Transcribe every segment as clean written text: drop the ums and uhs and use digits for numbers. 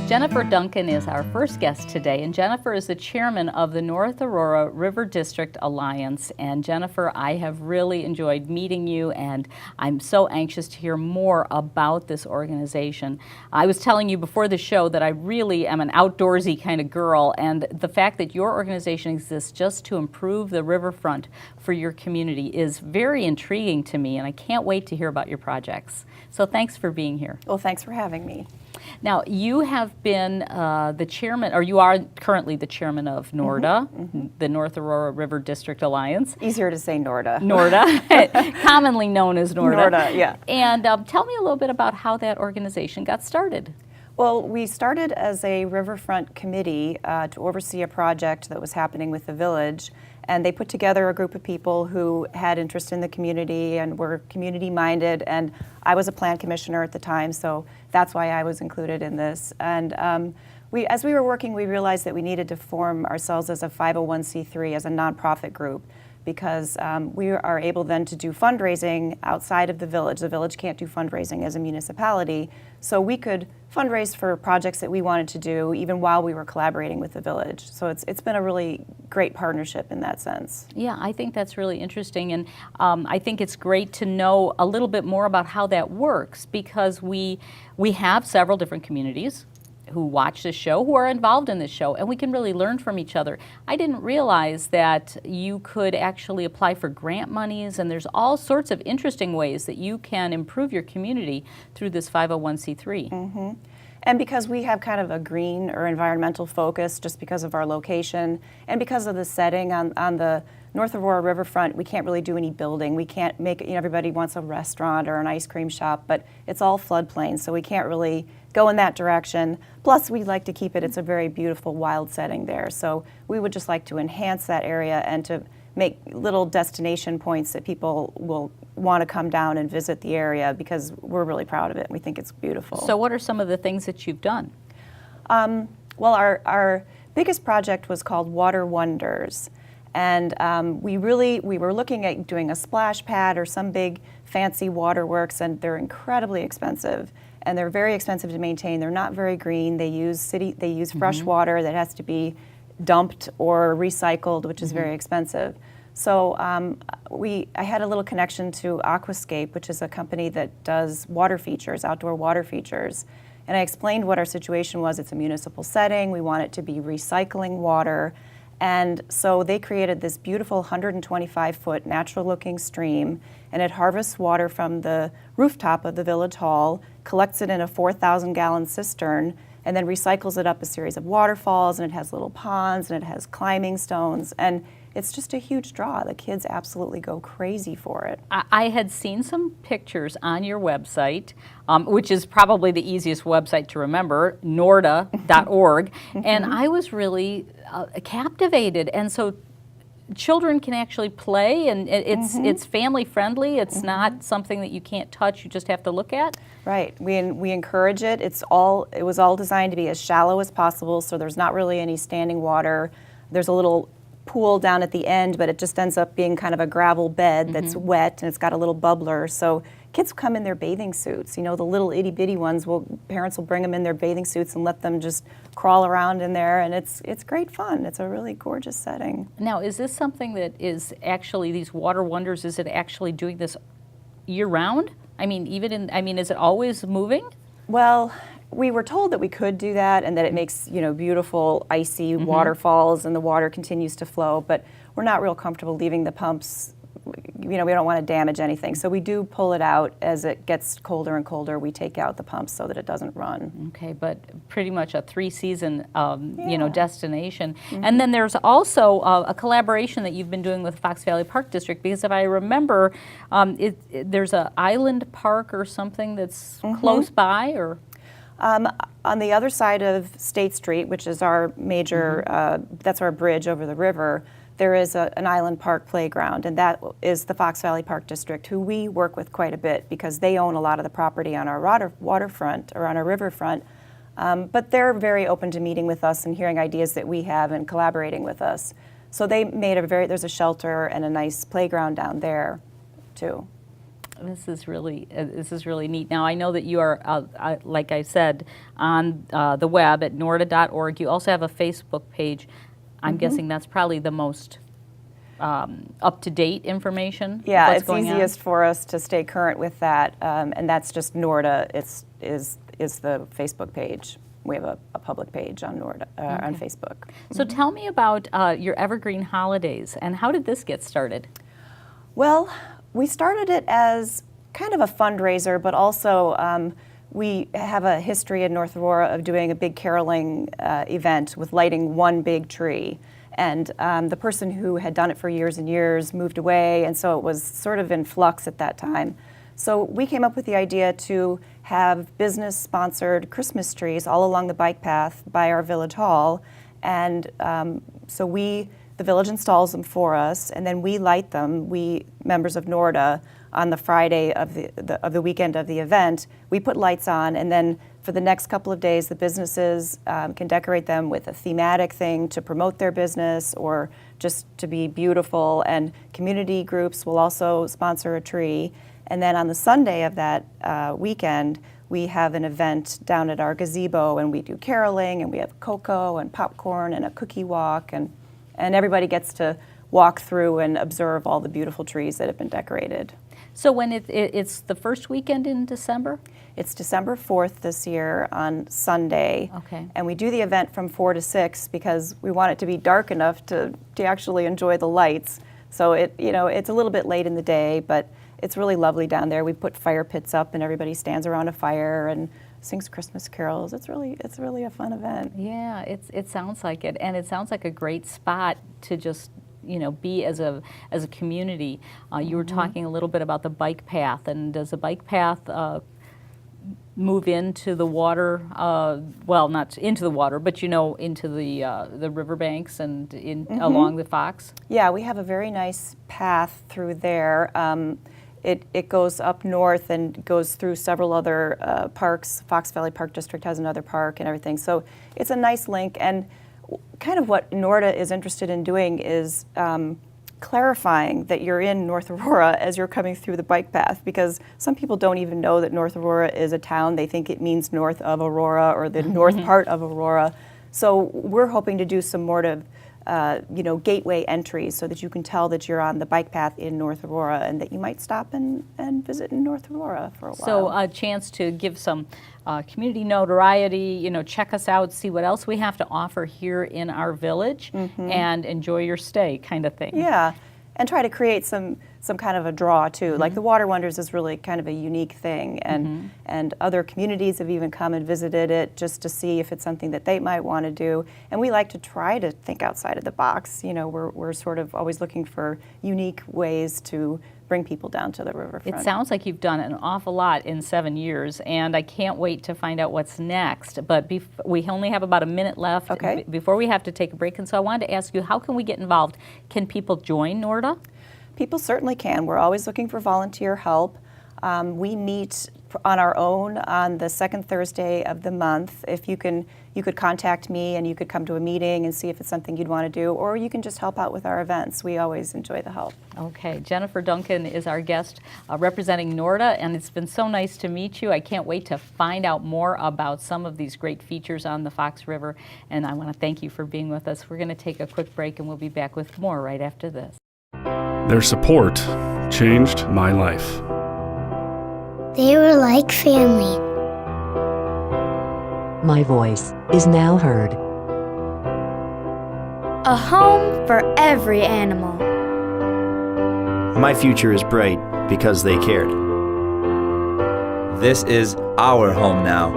Jennifer Duncan is our first guest today, and Jennifer is the chairman of the North Aurora River District Alliance. And Jennifer, I have really enjoyed meeting you, and I'm so anxious to hear more about this organization. I was telling you before the show that I really am an outdoorsy kind of girl, and the fact that your organization exists just to improve the riverfront for your community is very intriguing to me, and I can't wait to hear about your projects. So thanks for being here. Well, thanks for having me. Now, you have been the chairman, or you are currently the chairman of NORDA, the North Aurora River District Alliance. Easier to say NORDA. NORDA, commonly known as NORDA. NORDA, yeah. And tell me a little bit about how that organization got started. Well, we started as a riverfront committee to oversee a project that was happening with the village. And they put together a group of people who had interest in the community and were community-minded. And I was a plan commissioner at the time, so that's why I was included in this. And as we were working, we realized that we needed to form ourselves as a 501c3, as a nonprofit group, because we are able then to do fundraising outside of the village. The village can't do fundraising as a municipality, so we could fundraise for projects that we wanted to do even while we were collaborating with the village. So it's been a really great partnership in that sense. Yeah, I think that's really interesting, and I think it's great to know a little bit more about how that works, because we have several different communities who watch this show, who are involved in this show, and we can really learn from each other. I didn't realize that you could actually apply for grant monies, and there's all sorts of interesting ways that you can improve your community through this 501c3. Mm-hmm. And because we have kind of a green or environmental focus, just because of our location, and because of the setting on the North Aurora riverfront, we can't really do any building. We can't make, everybody wants a restaurant or an ice cream shop, but it's all floodplain, so we can't really go in that direction. Plus, we like to keep it's a very beautiful wild setting there. So we would just like to enhance that area and to make little destination points that people will want to come down and visit the area, because we're really proud of it and we think it's beautiful. So what are some of the things that you've done? Well, our biggest project was called Water Wonders. And we were looking at doing a splash pad or some big fancy waterworks, and they're incredibly expensive. And they're very expensive to maintain. They're not very green. They use fresh water that has to be dumped or recycled, which is very expensive. So I had a little connection to Aquascape, which is a company that does water features, outdoor water features. And I explained what our situation was. It's a municipal setting. We want it to be recycling water. And so they created this beautiful 125-foot natural-looking stream, and it harvests water from the rooftop of the village hall, collects it in a 4,000-gallon cistern, and then recycles it up a series of waterfalls, and it has little ponds, and it has climbing stones, and it's just a huge draw. The kids absolutely go crazy for it. I had seen some pictures on your website, which is probably the easiest website to remember, norda.org, and I was really captivated. And so children can actually play, and it's family friendly. It's not something that you can't touch, you just have to look at. Right. We encourage it. It was all designed to be as shallow as possible, so there's not really any standing water. There's a little pool down at the end, but it just ends up being kind of a gravel bed that's wet, and it's got a little bubbler. So kids come in their bathing suits. The little itty bitty ones, parents will bring them in their bathing suits and let them just crawl around in there, and it's great fun. It's a really gorgeous setting. Now, is this something that is actually, these Water Wonders, is it actually doing this year round? I mean, is it always moving? Well, we were told that we could do that and that it makes, beautiful icy waterfalls and the water continues to flow, but we're not real comfortable leaving the pumps. We don't want to damage anything. So we do pull it out as it gets colder and colder. We take out the pumps so that it doesn't run. Okay, but pretty much a 3-season, destination. And then there's also a collaboration that you've been doing with Fox Valley Park District, because if I remember, there's an island park or something that's close by, or? On the other side of State Street, which is our major, that's our bridge over the river, there is an island park playground, and that is the Fox Valley Park District, who we work with quite a bit because they own a lot of the property on our waterfront or on our riverfront. But they're very open to meeting with us and hearing ideas that we have and collaborating with us. So they made there's a shelter and a nice playground down there too. This is really neat. Now I know that you are, like I said, on the web at norda.org. You also have a Facebook page. I'm guessing that's probably the most up-to-date information. of Yeah, what's it's going on? easiest for us to stay current with that, and that's just NORDA. Is the Facebook page. We have a public page on NORDA on Facebook. So tell me about your Evergreen Holidays, and how did this get started? Well, we started it as kind of a fundraiser, but also we have a history in North Aurora of doing a big caroling event with lighting one big tree. And the person who had done it for years and years moved away, and so it was sort of in flux at that time. So we came up with the idea to have business-sponsored Christmas trees all along the bike path by our village hall. And so the village installs them for us, and then we light them, we members of NORDA, on the Friday of the weekend of the event. We put lights on, and then for the next couple of days, the businesses can decorate them with a thematic thing to promote their business or just to be beautiful, and community groups will also sponsor a tree. And then on the Sunday of that weekend, we have an event down at our gazebo, and we do caroling, and we have cocoa and popcorn and a cookie walk, and everybody gets to walk through and observe all the beautiful trees that have been decorated. So when it's the first weekend in December? It's December 4th this year on Sunday. Okay. And we do the event from 4 to 6 because we want it to be dark enough to actually enjoy the lights. So it's a little bit late in the day, but it's really lovely down there. We put fire pits up and everybody stands around a fire and sings Christmas carols. It's really a fun event. Yeah, it sounds like it, and it sounds like a great spot to just be as a community. You were talking a little bit about the bike path, and does the bike path move into the water? Well, not into the water, but into the riverbanks and along the Fox. Yeah, we have a very nice path through there. It goes up north and goes through several other parks. Fox Valley Park District has another park and everything. So it's a nice link. And kind of what NORDA is interested in doing is clarifying that you're in North Aurora as you're coming through the bike path, because some people don't even know that North Aurora is a town. They think it means north of Aurora or the north part of Aurora. So we're hoping to do some more gateway entries so that you can tell that you're on the bike path in North Aurora and that you might stop and visit in North Aurora for a while. So a chance to give some community notoriety, check us out, see what else we have to offer here in our village, and enjoy your stay kind of thing. Yeah, and try to create some kind of a draw too. Like the Water Wonders is really kind of a unique thing, and other communities have even come and visited it just to see if it's something that they might want to do. And we like to try to think outside of the box. We're sort of always looking for unique ways to bring people down to the riverfront. It sounds like you've done an awful lot in 7 years, and I can't wait to find out what's next. But we only have about a minute left before we have to take a break, and so I wanted to ask you, how can we get involved? Can people join NORDA? People certainly can. We're always looking for volunteer help. We meet on our own on the second Thursday of the month. If you could contact me and you could come to a meeting and see if it's something you'd want to do, or you can just help out with our events. We always enjoy the help. Okay, Jennifer Duncan is our guest representing NORDA, and it's been so nice to meet you. I can't wait to find out more about some of these great features on the Fox River, and I want to thank you for being with us. We're going to take a quick break, and we'll be back with more right after this. Their support changed my life. They were like family. My voice is now heard. A home for every animal. My future is bright because they cared. This is our home now.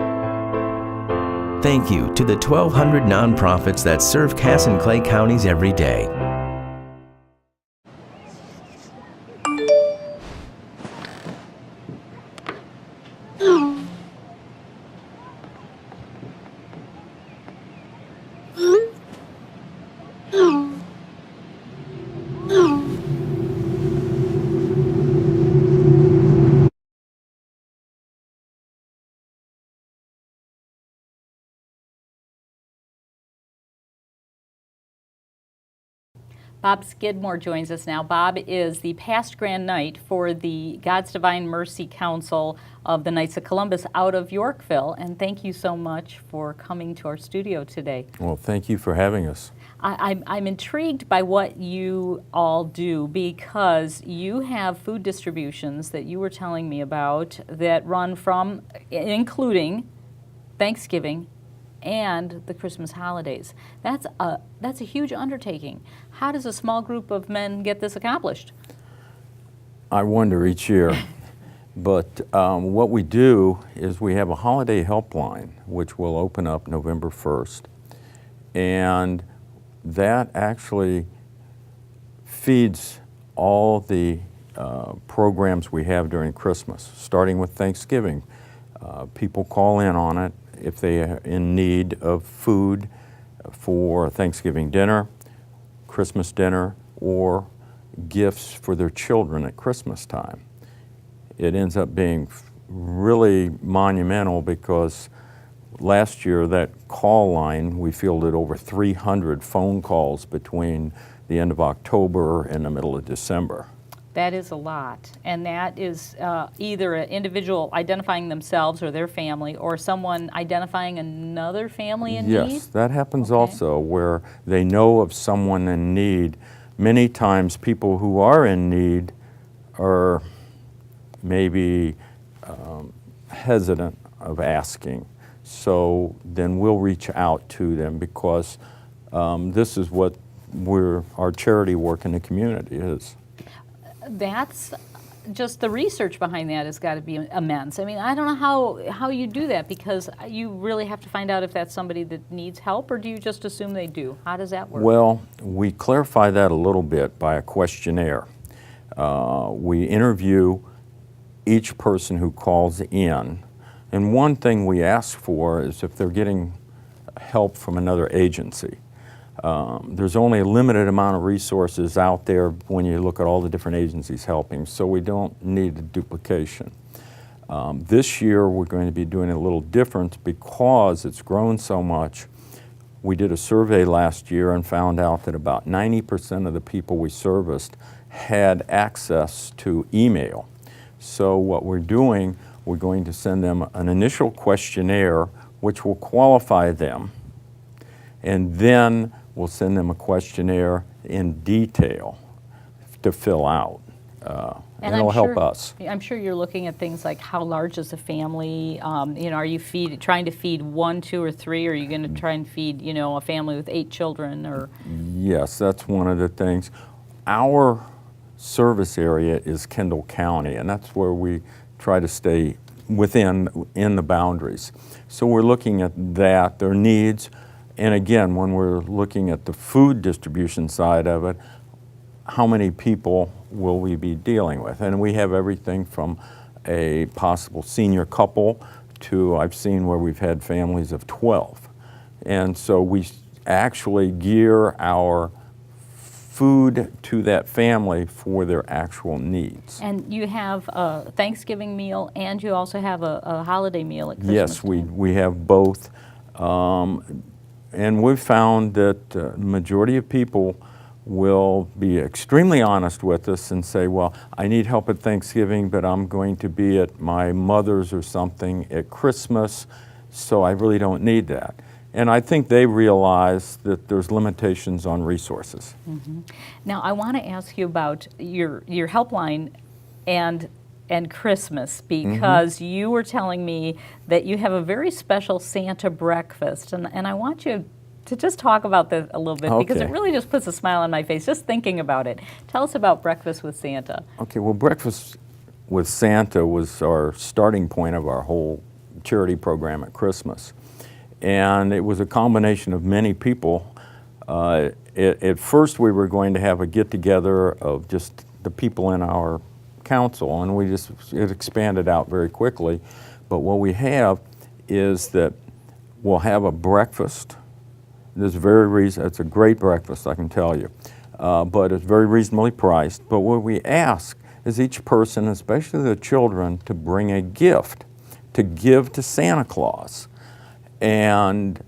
Thank you to the 1,200 nonprofits that serve Cass and Clay counties every day. Bob Skidmore joins us now. Bob is the past Grand Knight for the God's Divine Mercy Council of the Knights of Columbus out of Yorkville, and thank you so much for coming to our studio today. Well, thank you for having us. I'm intrigued by what you all do because you have food distributions that you were telling me about that run from, including Thanksgiving and the Christmas holidays. That's a huge undertaking. How does a small group of men get this accomplished? I wonder each year. But what we do is we have a holiday helpline, which will open up November 1st. And that actually feeds all the programs we have during Christmas, starting with Thanksgiving. People call in on it if they are in need of food for Thanksgiving dinner, Christmas dinner, or gifts for their children at Christmas time. It ends up being really monumental because last year that call line, we fielded over 300 phone calls between the end of October and the middle of December. That is a lot, and that is either an individual identifying themselves or their family, or someone identifying another family in need? Yes, that happens also, where they know of someone in need. Many times people who are in need are maybe hesitant of asking. So then we'll reach out to them because this is what our charity work in the community is. That's just the research behind that has got to be immense. I mean, I don't know how you do that because you really have to find out if that's somebody that needs help, or do you just assume they do? How does that work? Well, we clarify that a little bit by a questionnaire. We interview each person who calls in, and one thing we ask for is if they're getting help from another agency. There's only a limited amount of resources out there when you look at all the different agencies helping, so we don't need a duplication. This year we're going to be doing a little different because it's grown so much. We did a survey last year and found out that about 90% of the people we serviced had access to email. So what we're doing, we're going to send them an initial questionnaire which will qualify them, and then we'll send them a questionnaire in detail to fill out. And it'll help us. I'm sure you're looking at things like how large is the family? Are you trying to feed 1, 2, or 3? Or are you going to try and feed, a family with 8 children? Or yes, that's one of the things. Our service area is Kendall County, and that's where we try to stay in the boundaries. So we're looking at that, their needs, and again, when we're looking at the food distribution side of it, how many people will we be dealing with? And we have everything from a possible senior couple to I've seen where we've had families of 12. And so we actually gear our food to that family for their actual needs. And you have a Thanksgiving meal and you also have a holiday meal at Christmas Yes, time. we have both. And we've found that the majority of people will be extremely honest with us and say, well, I need help at Thanksgiving, but I'm going to be at my mother's or something at Christmas, so I really don't need that. And I think they realize that there's limitations on resources. Mm-hmm. Now, I want to ask you about your helpline and Christmas, because you were telling me that you have a very special Santa breakfast, and I want you to just talk about that a little bit, because it really just puts a smile on my face just thinking about it. Tell us about Breakfast with Santa. Okay, well, Breakfast with Santa was our starting point of our whole charity program at Christmas. And it was a combination of many people. At first we were going to have a get-together of just the people in our council, and it expanded out very quickly. But what we have is that we'll have a breakfast. It's a great breakfast, I can tell you, but it's very reasonably priced. But what we ask is each person, especially the children, to bring a gift to give to Santa Claus. And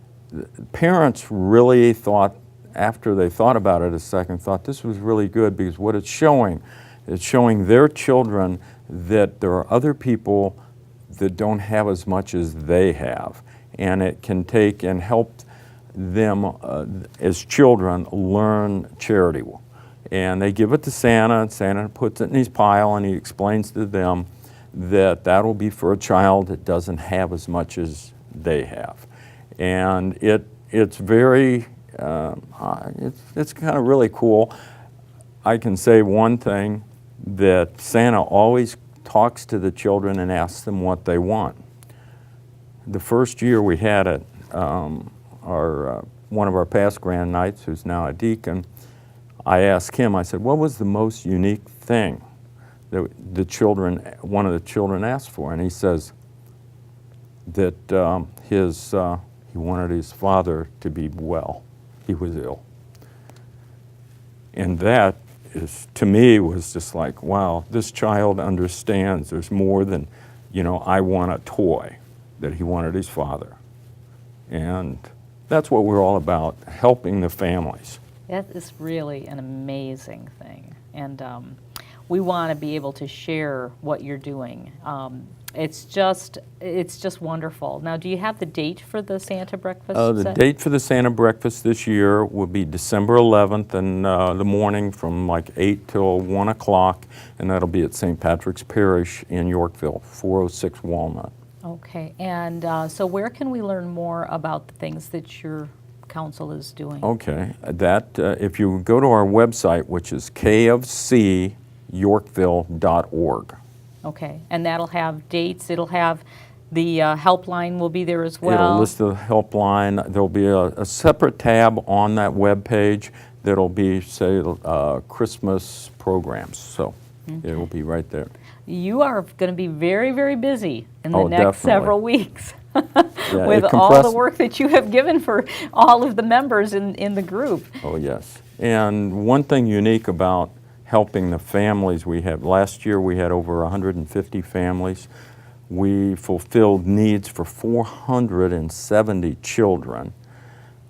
parents really thought after they thought about it a second, thought this was really good because what it's showing their children that there are other people that don't have as much as they have. And it can take and help them as children learn charity. And they give it to Santa, and Santa puts it in his pile, and he explains to them that that'll be for a child that doesn't have as much as they have. And it's very, it's kind of really cool. I can say one thing, that Santa always talks to the children and asks them what they want. The first year we had it, one of our past Grand Knights, who's now a deacon, I asked him, I said, what was the most unique thing that one of the children asked for? And he says that he wanted his father to be well. He was ill. And that to me was just like, wow, this child understands there's more than, I want a toy, that he wanted his father. And that's what we're all about, helping the families. That is really an amazing thing. And we want to be able to share what you're doing. It's just wonderful. Now, do you have the date for the Santa breakfast? The date for the Santa breakfast this year will be December 11th in the morning from like 8 till 1 o'clock, and that'll be at St. Patrick's Parish in Yorkville, 406 Walnut. Okay, and so where can we learn more about the things that your council is doing? Okay, if you go to our website, which is kofcyorkville.org. Okay, and that'll have dates, it'll have the helpline will be there as well. It'll list the helpline. There'll be a separate tab on that web page that'll be, say, Christmas programs. So it'll be right there. You are going to be very, very busy in the next definitely. several weeks Yeah, with all the work that you have given for all of the members in the group. Oh, yes. And one thing unique about helping the families we have, last year we had over 150 families. We fulfilled needs for 470 children.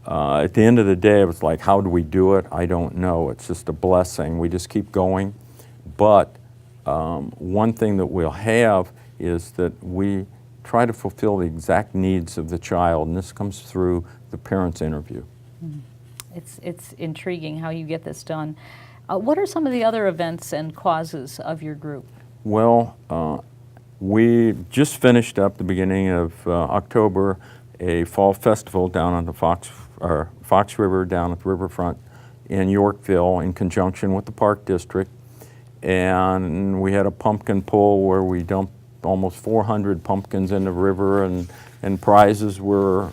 At the end of the day, it was like, how do we do it? I don't know. It's just a blessing. We just keep going. But one thing that we'll have is that we try to fulfill the exact needs of the child, and this comes through the parents' interview. It's intriguing how you get this done. What are some of the other events and causes of your group? Well, we just finished up the beginning of October a fall festival down on the Fox River, down at the riverfront in Yorkville in conjunction with the Park District. And we had a pumpkin pull where we dumped almost 400 pumpkins in the river, and prizes were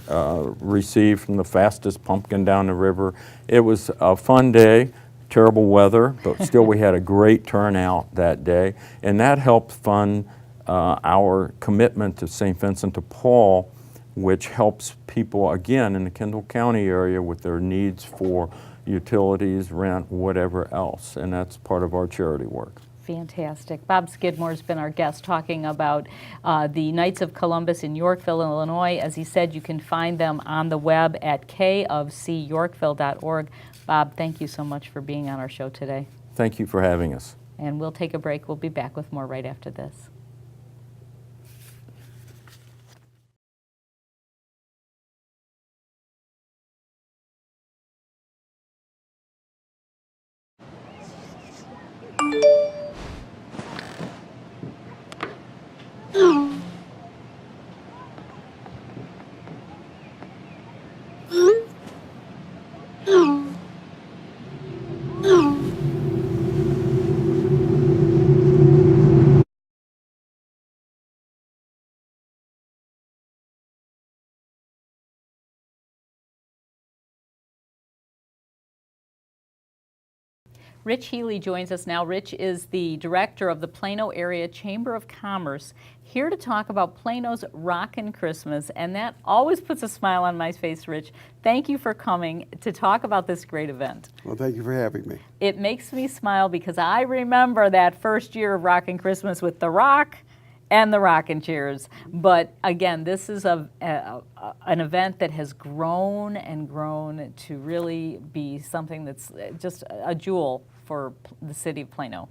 received from the fastest pumpkin down the river. It was a fun day. Terrible weather, but still we had a great turnout that day, and that helped fund our commitment to St. Vincent de Paul, which helps people, again, in the Kendall County area with their needs for utilities, rent, whatever else, and that's part of our charity work. Fantastic. Bob Skidmore has been our guest talking about the Knights of Columbus in Yorkville, Illinois. As he said, you can find them on the web at kofcyorkville.org. Bob, thank you so much for being on our show today. Thank you for having us. And we'll take a break. We'll be back with more right after this. Rich Healy joins us now. Rich is the director of the Plano Area Chamber of Commerce, here to talk about Plano's Rockin' Christmas, and that always puts a smile on my face, Rich. Thank you for coming to talk about this great event. Well, thank you for having me. It makes me smile because I remember that first year of Rockin' Christmas with The Rock And the rocking chairs. But again, this is an event that has grown and grown to really be something that's just a jewel for the city of Plano.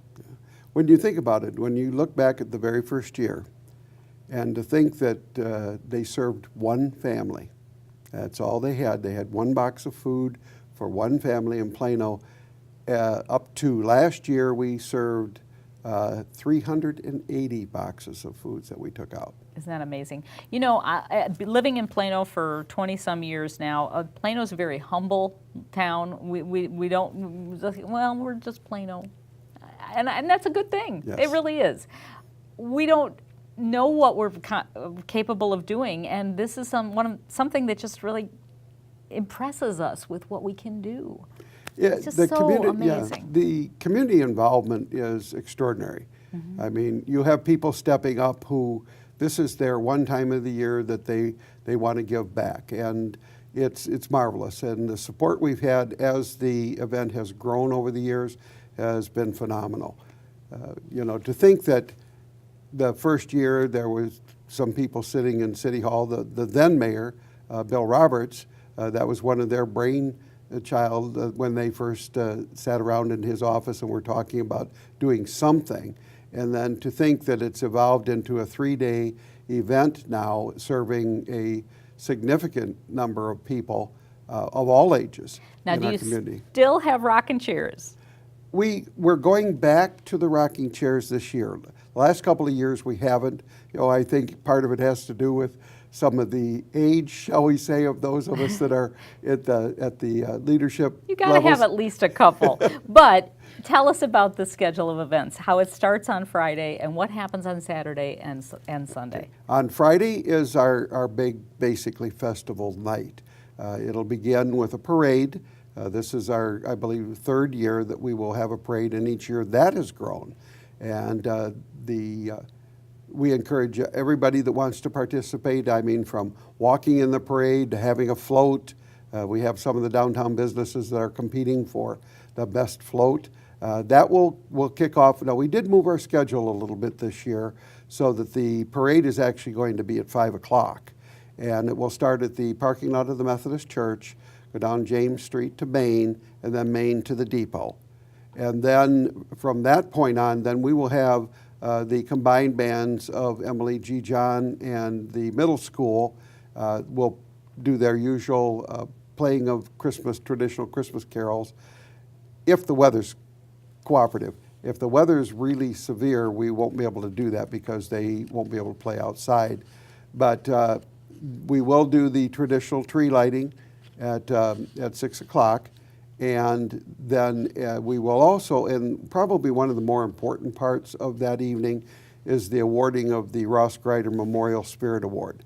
When you think about it, when you look back at the very first year, and to think that they served one family, that's all they had. They had one box of food for one family in Plano. Up to last year, we served 380 boxes of foods that we took out. Isn't that amazing? You know, living in Plano for 20-some years now, Plano's a very humble town. We don't, well, we're just Plano. And that's a good thing. Yes. It really is. We don't know what we're capable of doing, and this is something that just really impresses us with what we can do. Yeah, It's just so amazing. Yeah, the community involvement is extraordinary. Mm-hmm. I mean, you have people stepping up who this is their one time of the year that they want to give back, and it's marvelous. And the support we've had as the event has grown over the years has been phenomenal. You know, to think that the first year there was some people sitting in City Hall, the then mayor, Bill Roberts, that was one of their brainchild when they first sat around in his office and were talking about doing something. And then to think that it's evolved into a 3-day event now serving a significant number of people of all ages Now, in do our you community. still have rocking chairs? We're going back to the rocking chairs this year. The last couple of years we haven't. You know, I think part of it has to do with some of the age, shall we say, of those of us that are at the leadership You got to levels. have at least a couple. But tell us about the schedule of events, how it starts on Friday and what happens on Saturday and Sunday. On Friday is our big, basically, festival night. It'll begin with a parade. This is our, I believe, third year that we will have a parade, and each year that has grown. And we encourage everybody that wants to participate, I mean, from walking in the parade to having a float. We have some of the downtown businesses that are competing for the best float. That will kick off. Now, we did move our schedule a little bit this year so that the parade is actually going to be at 5 o'clock. And it will start at the parking lot of the Methodist Church, go down James Street to Main, and then Main to the depot. And then from that point on, then we will have the combined bands of Emily G. John and the middle school will do their usual playing of traditional Christmas carols, if the weather's cooperative. If the weather's really severe, we won't be able to do that because they won't be able to play outside. But we will do the traditional tree lighting at 6 o'clock. And then we will also, and probably one of the more important parts of that evening is the awarding of the Ross Greider Memorial Spirit Award.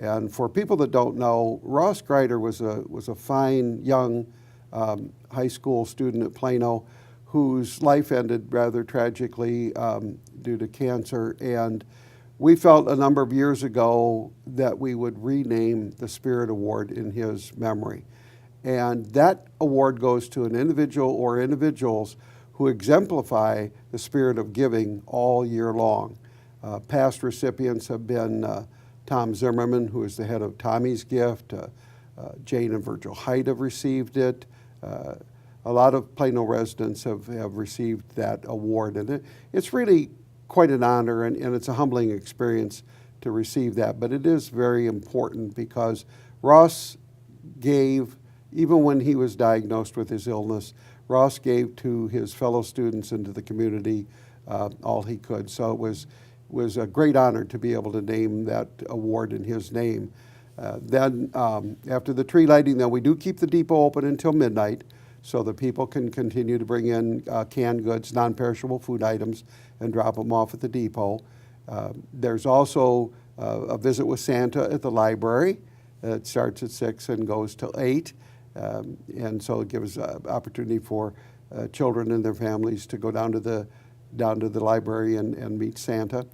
And for people that don't know, Ross Greider was a fine young high school student at Plano whose life ended rather tragically due to cancer. And we felt a number of years ago that we would rename the Spirit Award in his memory. And that award goes to an individual or individuals who exemplify the spirit of giving all year long. Past recipients have been Tom Zimmerman, who is the head of Tommy's Gift. Jane and Virgil Height have received it. A lot of Plano residents have received that award. And it's really quite an honor, and it's a humbling experience to receive that. But it is very important because Ross gave, even when he was diagnosed with his illness, Ross gave to his fellow students and to the community all he could. So it was a great honor to be able to name that award in his name. Then after the tree lighting, then we do keep the depot open until midnight so that people can continue to bring in canned goods, non-perishable food items, and drop them off at the depot. There's also a visit with Santa at the library. It starts at 6 and goes till 8. And so it gives opportunity for children and their families to go down to the library and meet Santa.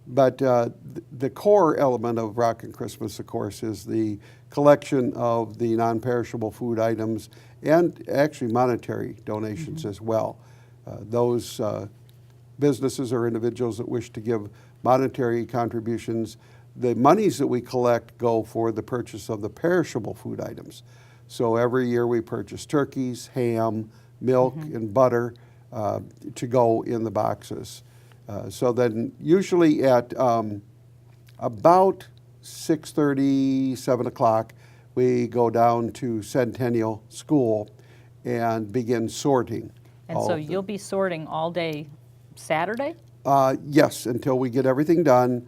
But the core element of Rockin' Christmas, of course, is the collection of the non-perishable food items and actually monetary donations as well. Those businesses or individuals that wish to give monetary contributions. The monies that we collect go for the purchase of the perishable food items. So every year we purchase turkeys, ham, milk, and butter to go in the boxes. So then usually at about 6:30, 7 o'clock, we go down to Centennial School and begin sorting. And so you'll be sorting all day Saturday? Yes, until we get everything done.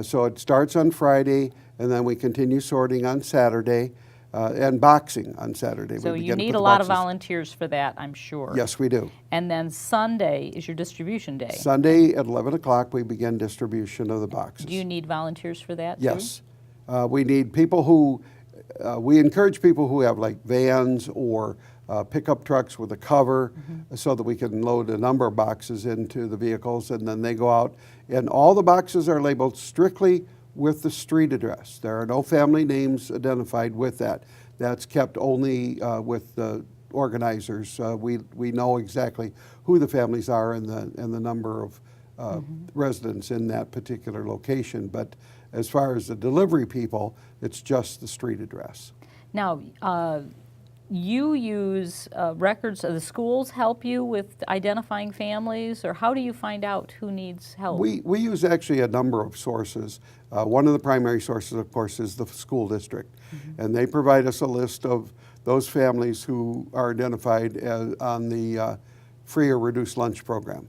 So it starts on Friday, and then we continue sorting on Saturday, and boxing on Saturday. So We you begin to need put a the lot of boxes. volunteers for that, I'm sure. Yes, we do. And then Sunday is your distribution day. Sunday at 11 o'clock, we begin distribution of the boxes. Do you need volunteers for that too? Yes. We need people who, we encourage people who have like vans or pickup trucks with a cover so that we can load a number of boxes into the vehicles, and then they go out. And all the boxes are labeled strictly with the street address. There are no family names identified with that. That's kept only with the organizers. We know exactly who the families are and the number of residents in that particular location. But as far as the delivery people, it's just the street address. Now, you use records, the schools help you with identifying families, or how do you find out who needs help? We use actually a number of sources. One of the primary sources, of course, is the school district. And they provide us a list of those families who are identified as on the free or reduced lunch program,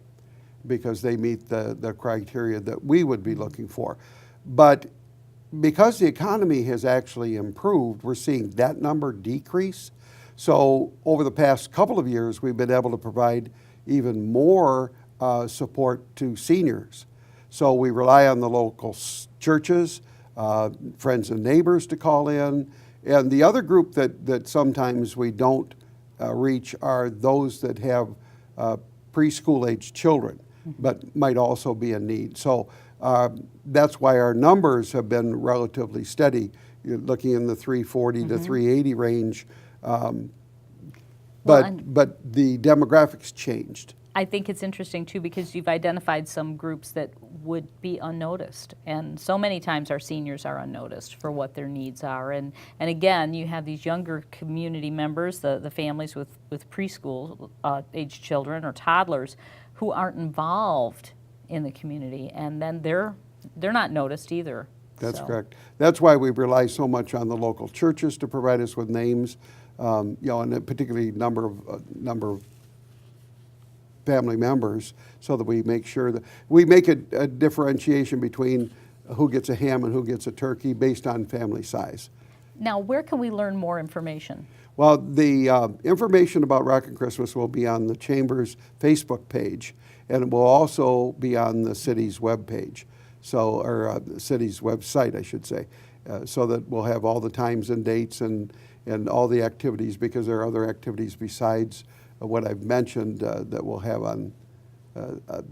because they meet the criteria that we would be looking for. But because the economy has actually improved, we're seeing that number decrease. So over the past couple of years, we've been able to provide even more support to seniors. So we rely on the local churches, friends and neighbors to call in. And the other group that sometimes we don't reach are those that have preschool-age children, but might also be in need. So that's why our numbers have been relatively steady. You're looking in the 340 to 380 range. But the demographics changed. I think it's interesting too, because you've identified some groups that would be unnoticed, and so many times our seniors are unnoticed for what their needs are. And again, you have these younger community members, the families with preschool age children or toddlers who aren't involved in the community, and then they're not noticed either. That's So. correct. That's why we rely so much on the local churches to provide us with names, and a particularly number of family members, so that we make sure that we make a differentiation between who gets a ham and who gets a turkey based on family size. Now, where can we learn more information? Well, the information about Rockin' Christmas will be on the Chamber's Facebook page, and it will also be on the city's webpage, or the city's website, I should say, so that we'll have all the times and dates and all the activities, because there are other activities besides what I've mentioned that we'll have on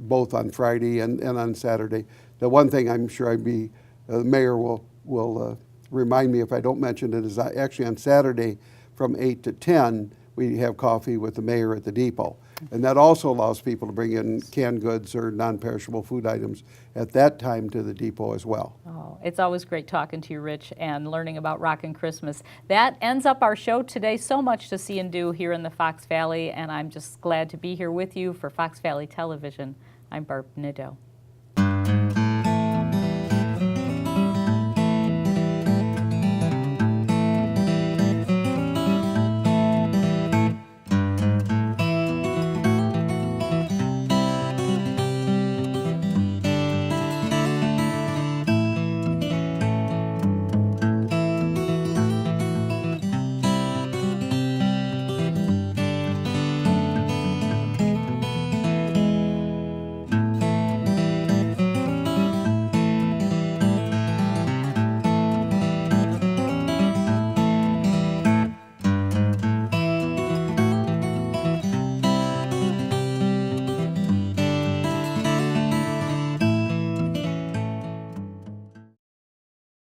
both on Friday and on Saturday. The one thing I'm sure the mayor will remind me if I don't mention it is actually on Saturday from 8 to 10 we have coffee with the mayor at the depot. And that also allows people to bring in canned goods or non-perishable food items at that time to the depot as well. Oh, it's always great talking to you, Rich, and learning about Rockin' Christmas. That ends up our show today. So much to see and do here in the Fox Valley, and I'm just glad to be here with you for Fox Valley Television. I'm Barb Nadeau.